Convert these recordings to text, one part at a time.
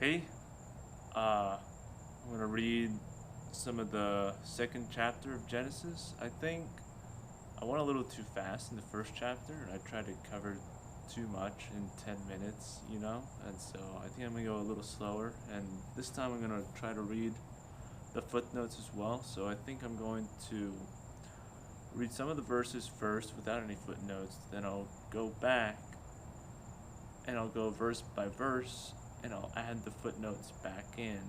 Hey, I'm gonna read some of the second chapter of Genesis. I think I went a little too fast in the first chapter, and I tried to cover too much in 10 minutes, and so I think I'm gonna go a little slower, and this time I'm gonna try to read the footnotes as well. So I think I'm going to read some of the verses first without any footnotes, then I'll go back and I'll go verse by verse and I'll add the footnotes back in.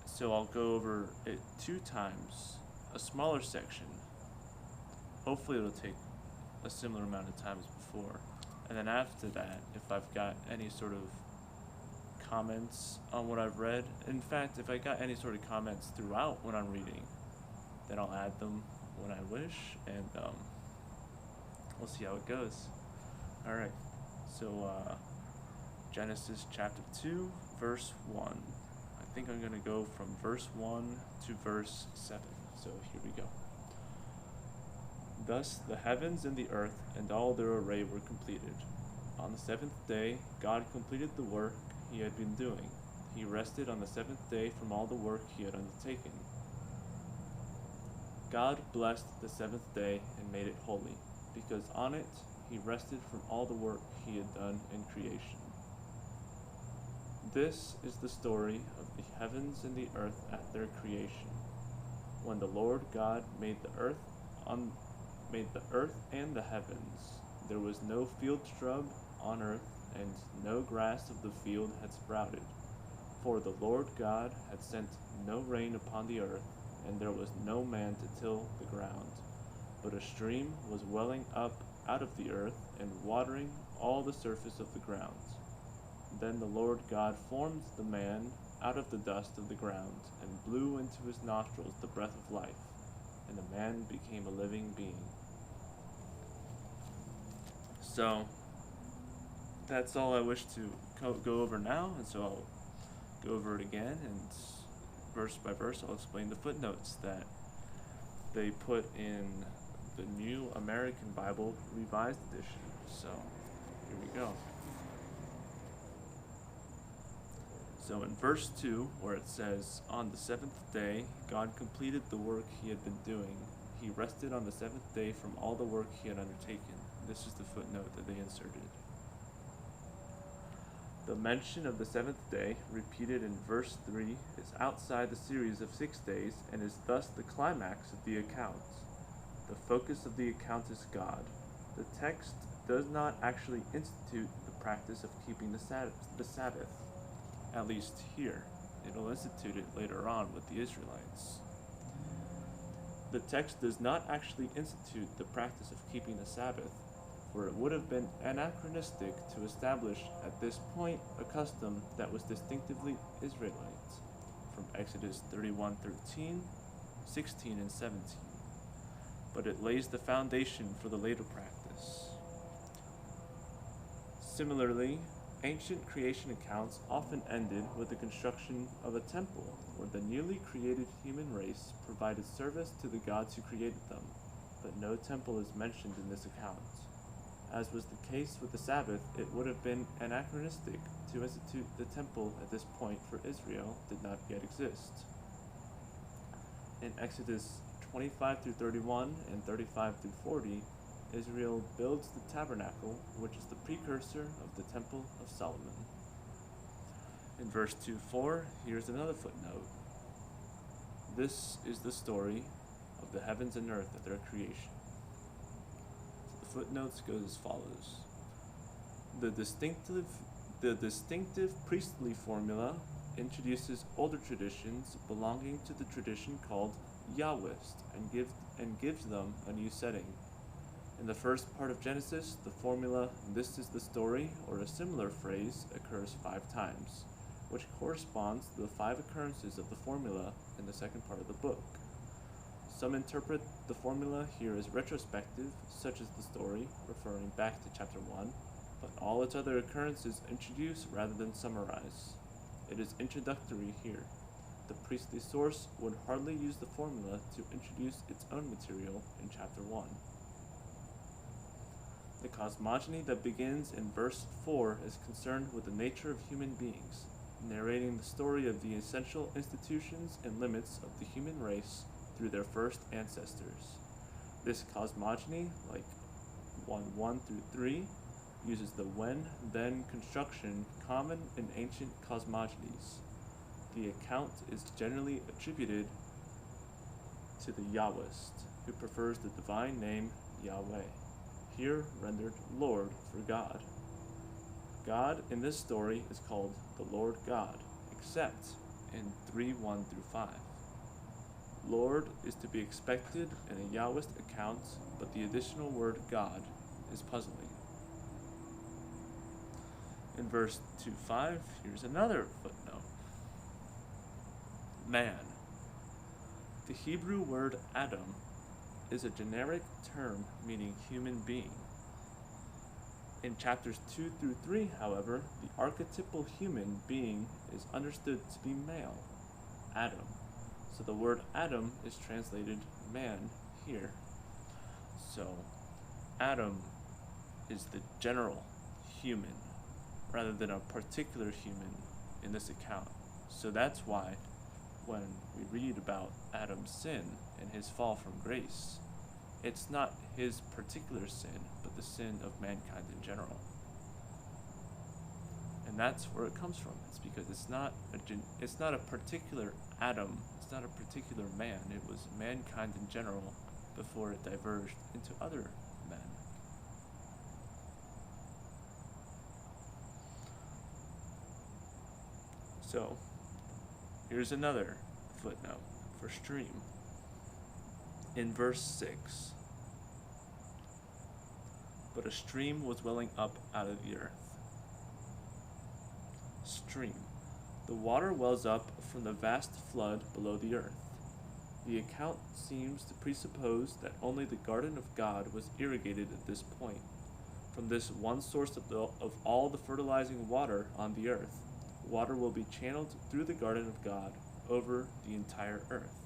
So I'll go over it two times, a smaller section. Hopefully it'll take a similar amount of time as before. And then after that, if I've got any sort of comments on what I've read, in fact, if I got any sort of comments throughout when I'm reading, then I'll add them when I wish, and we'll see how it goes. Alright, so Genesis chapter 2, verse 1. I think I'm going to go from verse 1 to verse 7. So here we go. Thus the heavens and the earth and all their array were completed. On the seventh day, God completed the work he had been doing. He rested on the seventh day from all the work he had undertaken. God blessed the seventh day and made it holy, because on it he rested from all the work he had done in creation. This is the story of the heavens and the earth at their creation. When the Lord God made the earth and the heavens, there was no field shrub on earth, and no grass of the field had sprouted. For the Lord God had sent no rain upon the earth, and there was no man to till the ground. But a stream was welling up out of the earth, and watering all the surface of the ground. Then the Lord God formed the man out of the dust of the ground, and blew into his nostrils the breath of life, and the man became a living being. So, that's all I wish to go over now, and so I'll go over it again, and verse by verse I'll explain the footnotes that they put in the New American Bible Revised Edition. So, here we go. So in verse 2, where it says, "On the seventh day, God completed the work he had been doing. He rested on the seventh day from all the work he had undertaken." This is the footnote that they inserted. The mention of the seventh day, repeated in verse 3, is outside the series of 6 days and is thus the climax of the account. The focus of the account is God. The text does not actually institute the practice of keeping the Sabbath. At least here. It'll institute it later on with the Israelites. The text does not actually institute the practice of keeping the Sabbath, for it would have been anachronistic to establish at this point a custom that was distinctively Israelite, from Exodus 31:13, 16, and 17. But it lays the foundation for the later practice. Similarly, ancient creation accounts often ended with the construction of a temple, where the newly created human race provided service to the gods who created them, but no temple is mentioned in this account. As was the case with the Sabbath, it would have been anachronistic to institute the temple at this point, for Israel did not yet exist. In Exodus 25-31 and 35-40, Israel builds the tabernacle, which is the precursor of the Temple of Solomon. In verse 2:4, here's another footnote. This is the story of the heavens and earth at their creation. So the footnotes goes as follows. The distinctive priestly formula introduces older traditions belonging to the tradition called Yahwist and gives them a new setting. In the first part of Genesis, the formula, "this is the story," or a similar phrase, occurs 5 times, which corresponds to the 5 occurrences of the formula in the second part of the book. Some interpret the formula here as retrospective, such as the story, referring back to chapter 1, but all its other occurrences introduce rather than summarize. It is introductory here. The priestly source would hardly use the formula to introduce its own material in chapter 1. The cosmogony that begins in verse 4 is concerned with the nature of human beings, narrating the story of the essential institutions and limits of the human race through their first ancestors. This cosmogony, like 1:1 through 3, uses the when-then construction common in ancient cosmogonies. The account is generally attributed to the Yahwist, who prefers the divine name Yahweh, here rendered Lord for God. God in this story is called the Lord God, except in 3:1 through 5. Lord is to be expected in a Yahwist account, but the additional word God is puzzling. In verse 2:5, here's another footnote. Man. The Hebrew word Adam is a generic term meaning human being. In chapters 2 through 3, however, the archetypal human being is understood to be male, Adam. So the word Adam is translated man here. So Adam is the general human rather than a particular human in this account. So that's why when we read about Adam's sin and his fall from grace, it's not his particular sin, but the sin of mankind in general. And that's where it comes from. It's because it's not a particular Adam, it's not a particular man. It was mankind in general before it diverged into other men. So, here's another footnote for stream. In verse 6, but a stream was welling up out of the earth. Stream. The water wells up from the vast flood below the earth. The account seems to presuppose that only the garden of God was irrigated at this point. From this one source of all the fertilizing water on the earth, water will be channeled through the garden of God over the entire earth.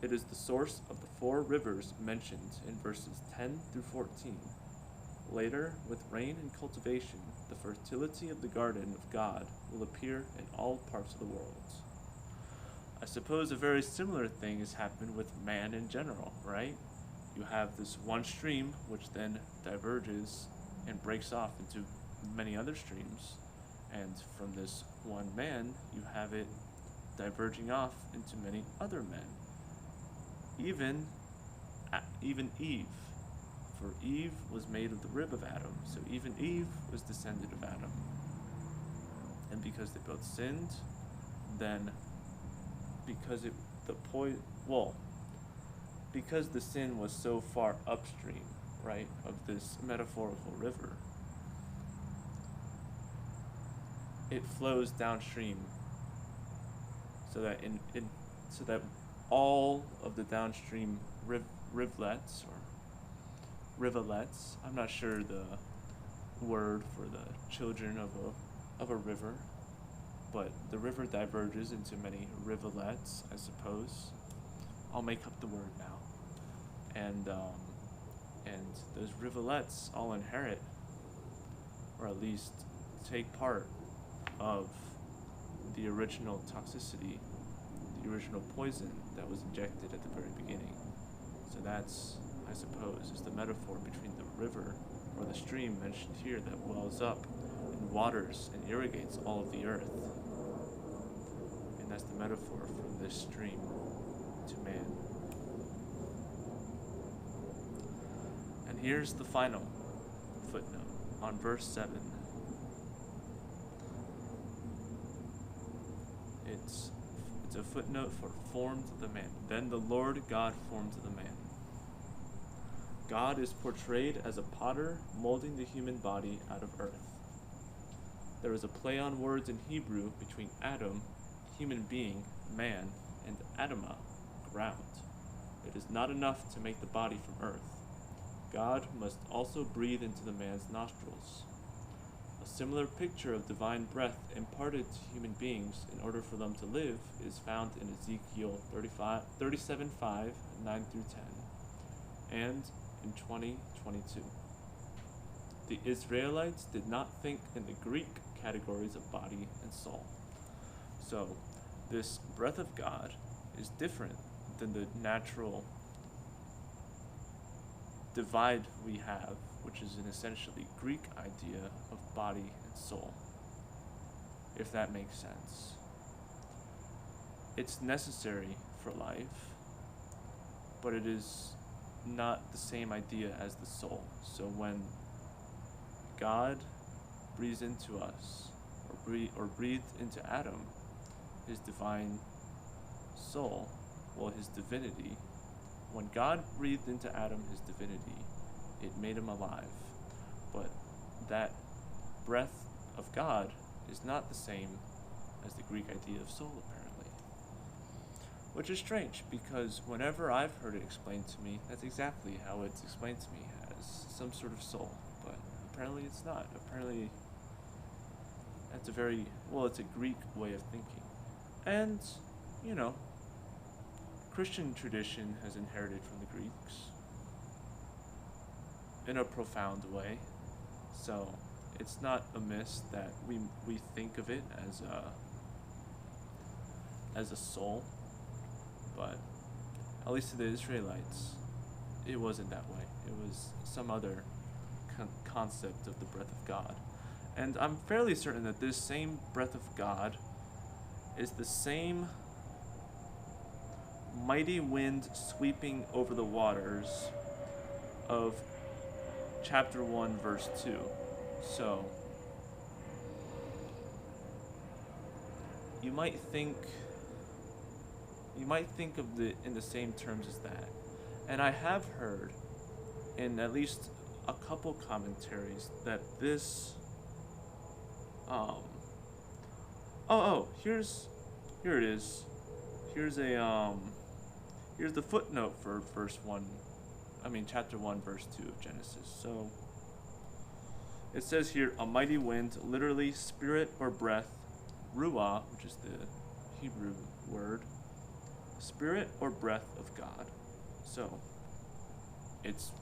It is the source of the 4 rivers mentioned in verses 10 through 14. Later, with rain and cultivation, the fertility of the garden of God will appear in all parts of the world. I suppose a very similar thing has happened with man in general, right? You have this one stream which then diverges and breaks off into many other streams, and from this one man, you have it diverging off into many other men. Even Eve, for Eve was made of the rib of Adam, so even Eve was descended of Adam. And because they both sinned, then because the sin was so far upstream, right, of this metaphorical river, it flows downstream, so that all of the downstream rivulets, I'm not sure the word for the children of a river, but the river diverges into many rivulets, I suppose. I'll make up the word now. And those rivulets all inherit, or at least take part of the original toxicity, the original poison that was injected at the very beginning. So that's, I suppose, is the metaphor between the river or the stream mentioned here that wells up and waters and irrigates all of the earth. And that's the metaphor from this stream to man. And here's the final footnote on verse 7. It's a footnote for formed the man. Then the Lord God formed the man. God is portrayed as a potter molding the human body out of earth. There is a play on words in Hebrew between Adam, human being, man, and Adamah, ground. It is not enough to make the body from earth. God must also breathe into the man's nostrils. A similar picture of divine breath imparted to human beings in order for them to live is found in Ezekiel 37:5, 9 through 10, and in 20:22. The Israelites did not think in the Greek categories of body and soul. So, this breath of God is different than the natural divide we have, which is an essentially Greek idea of body and soul, if that makes sense. It's necessary for life, but it is not the same idea as the soul. So when God breathes into us, or breathed into Adam, his divine soul, well, his divinity, when God breathed into Adam his divinity, it made him alive. But that breath of God is not the same as the Greek idea of soul, apparently. Which is strange, because whenever I've heard it explained to me, that's exactly how it's explained to me, as some sort of soul. But apparently it's not. Apparently that's it's a Greek way of thinking. And, Christian tradition has inherited from the Greeks in a profound way. So it's not amiss that we think of it as a soul, but at least to the Israelites, it wasn't that way. It was some other concept of the breath of God. And I'm fairly certain that this same breath of God is the same mighty wind sweeping over the waters of chapter 1, verse 2. So, you might think of it in the same terms as that. And I have heard in at least a couple commentaries that this here it is. Here's the footnote for chapter 1, verse 2 of Genesis. So it says here, a mighty wind, literally spirit or breath, ruah, which is the Hebrew word, spirit or breath of God. So it's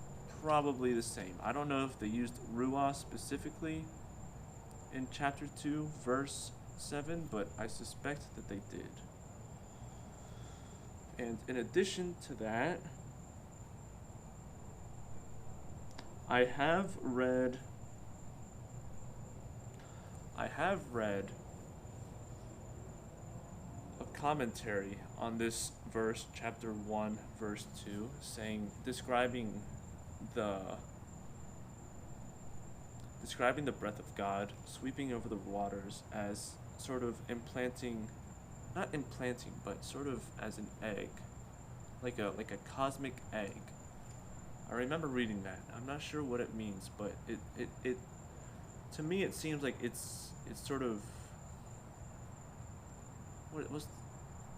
probably the same. I don't know if they used ruah specifically in chapter 2, verse 7, but I suspect that they did. And in addition to that, I have read a commentary on this verse, chapter 1, verse 2, describing the breath of God sweeping over the waters as sort of not implanting, but sort of as an egg, like a cosmic egg. I remember reading that. I'm not sure what it means, but it to me it seems like it's sort of what it was.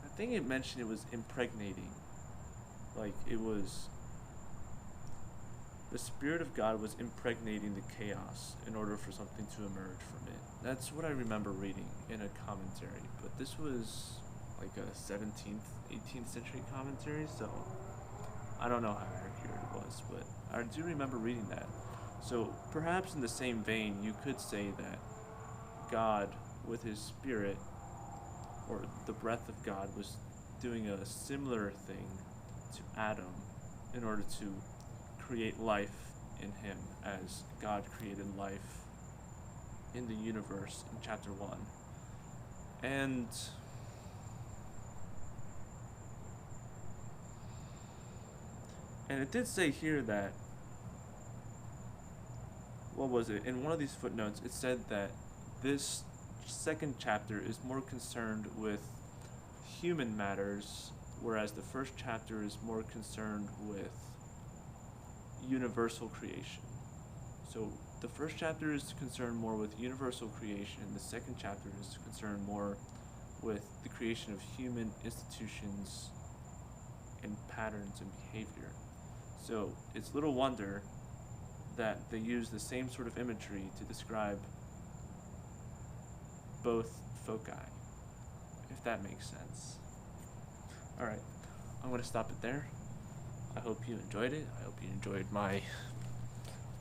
I think it mentioned it was impregnating, like it was. The Spirit of God was impregnating the chaos in order for something to emerge from it. That's what I remember reading in a commentary, but this was like a 17th, 18th century commentary, so I don't know how accurate it was, but I do remember reading that. So perhaps in the same vein, you could say that God, with his Spirit, or the breath of God, was doing a similar thing to Adam in order to create life in him as God created life in the universe in chapter 1. And it did say here that, what was it? In one of these footnotes, it said that this second chapter is more concerned with human matters, whereas the first chapter is more concerned with universal creation. So the first chapter is concerned more with universal creation, and the second chapter is concerned more with the creation of human institutions and patterns and behavior. So it's little wonder that they use the same sort of imagery to describe both foci, if that makes sense. Alright, I'm going to stop it there. I hope you enjoyed it. I hope you enjoyed my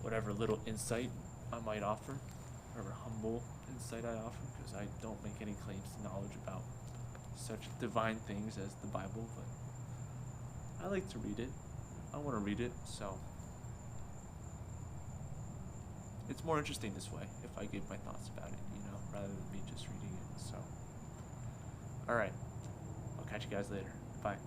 whatever little insight I might offer, or humble insight I offer, because I don't make any claims to knowledge about such divine things as the Bible, but I like to read it. I want to read it, so it's more interesting this way if I give my thoughts about it, rather than me just reading it. So, alright, I'll catch you guys later. Bye.